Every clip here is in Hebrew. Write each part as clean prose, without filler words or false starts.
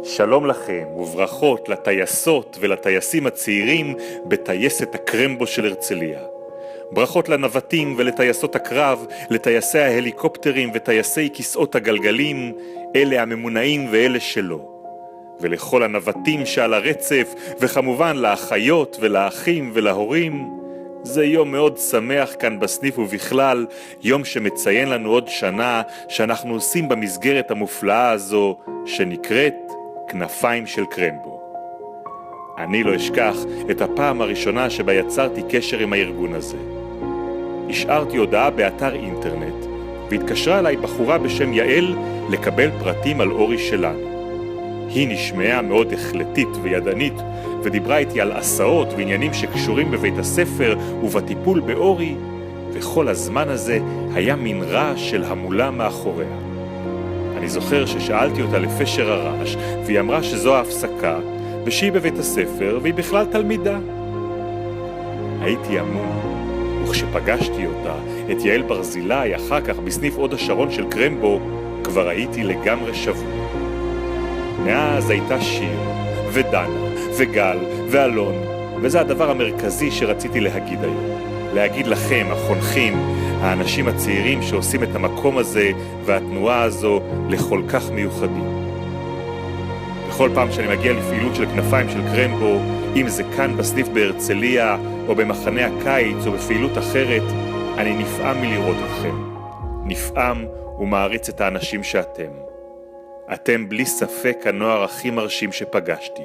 שלום לכם וברכות לטייסות ולטייסים הצעירים בטייסת הקרמבו של הרצליה. ברכות לנווטים ולטייסות הקרב, לטייסי ההליקופטרים וטייסי כיסאות הגלגלים, אלה הממונעים ואלה שלא. ולכל הנווטים שעל הרצף, וכמובן לאחיות ולאחים ולהורים. זה יום מאוד שמח כאן בסניף ובכלל, יום שמציין לנו עוד שנה שאנחנו עושים במסגרת המופלאה הזו שנקראת כנפיים של קרמבו. אני לא אשכח את הפעם הראשונה שבה יצרתי קשר עם הארגון הזה. השארתי הודעה באתר אינטרנט, והתקשרה אליי בחורה בשם יעל לקבל פרטים על אורי שלנו. היא נשמעה מאוד החלטית וידנית, ודיברה איתי על הסעות ועניינים שקשורים בבית הספר ובטיפול באורי, וכל הזמן הזה היה מין רעש של המולה מאחוריה. אני זוכר ששאלתי אותה לפשר הרעש, והיא אמרה שזו ההפסקה, ושהיא בבית הספר והיא בכלל תלמידה. הייתי המום, וכשפגשתי אותה, את יעל ברזילי, אחר כך בסניף עוד השרון של קרמבו, כבר הייתי לגמרי שבוע. מאז הייתה שיר, ודנה, וגל, ואלון, וזה הדבר המרכזי שרציתי להגיד היום. להגיד לכם, החונכים, האנשים הצעירים שעושים את המקום הזה והתנועה הזו לכל כך מיוחדים. בכל פעם שאני מגיע לפעילות של כנפיים של קרמבו, אם זה כאן בסניף בהרצליה, או במחנה הקיץ, או בפעילות אחרת, אני נפעם מלראות אתכם. נפעם ומעריץ את האנשים שאתם. אתם בלי ספק הנוער הכי מרשים שפגשתי.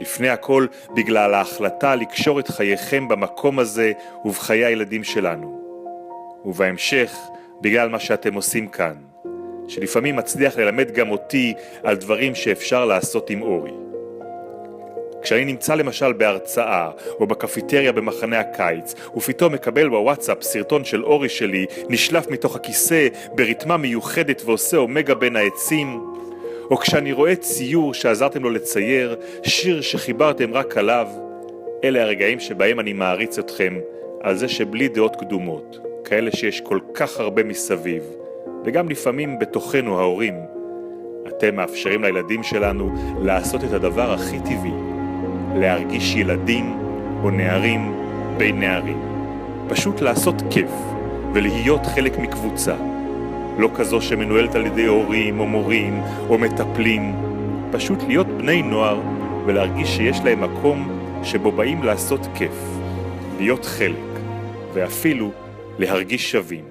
לפני הכל בגלל ההחלטה לקשור את חייכם במקום הזה ובחיי הילדים שלנו. ובהמשך בגלל מה שאתם עושים כאן, שלפעמים מצליח ללמד גם אותי על דברים שאפשר לעשות עם אורי. כשאני נמצא למשל בהרצאה או בקפיטריה במחנה הקיץ, ופתאום מקבל בוואטסאפ סרטון של אורי שלי נשלף מתוך הכיסא בריתמה מיוחדת ועושה אומגה בין העצים, או כשאני רואה ציור שעזרתם לו לצייר, שיר שחיברתם רק עליו, אלה הרגעים שבהם אני מעריץ אתכם על זה שבלי דעות קדומות, כאלה שיש כל כך הרבה מסביב, וגם לפעמים בתוכנו ההורים, אתם מאפשרים לילדים שלנו לעשות את הדבר הכי טבעי, להרגיש ילדים או נערים בין נערים. פשוט לעשות כיף ולהיות חלק מקבוצה. לא כזו שמנוהלת על ידי הורים או מורים או מטפלים. פשוט להיות בני נוער ולהרגיש שיש להם מקום שבו באים לעשות כיף, להיות חלק ואפילו להרגיש שווים.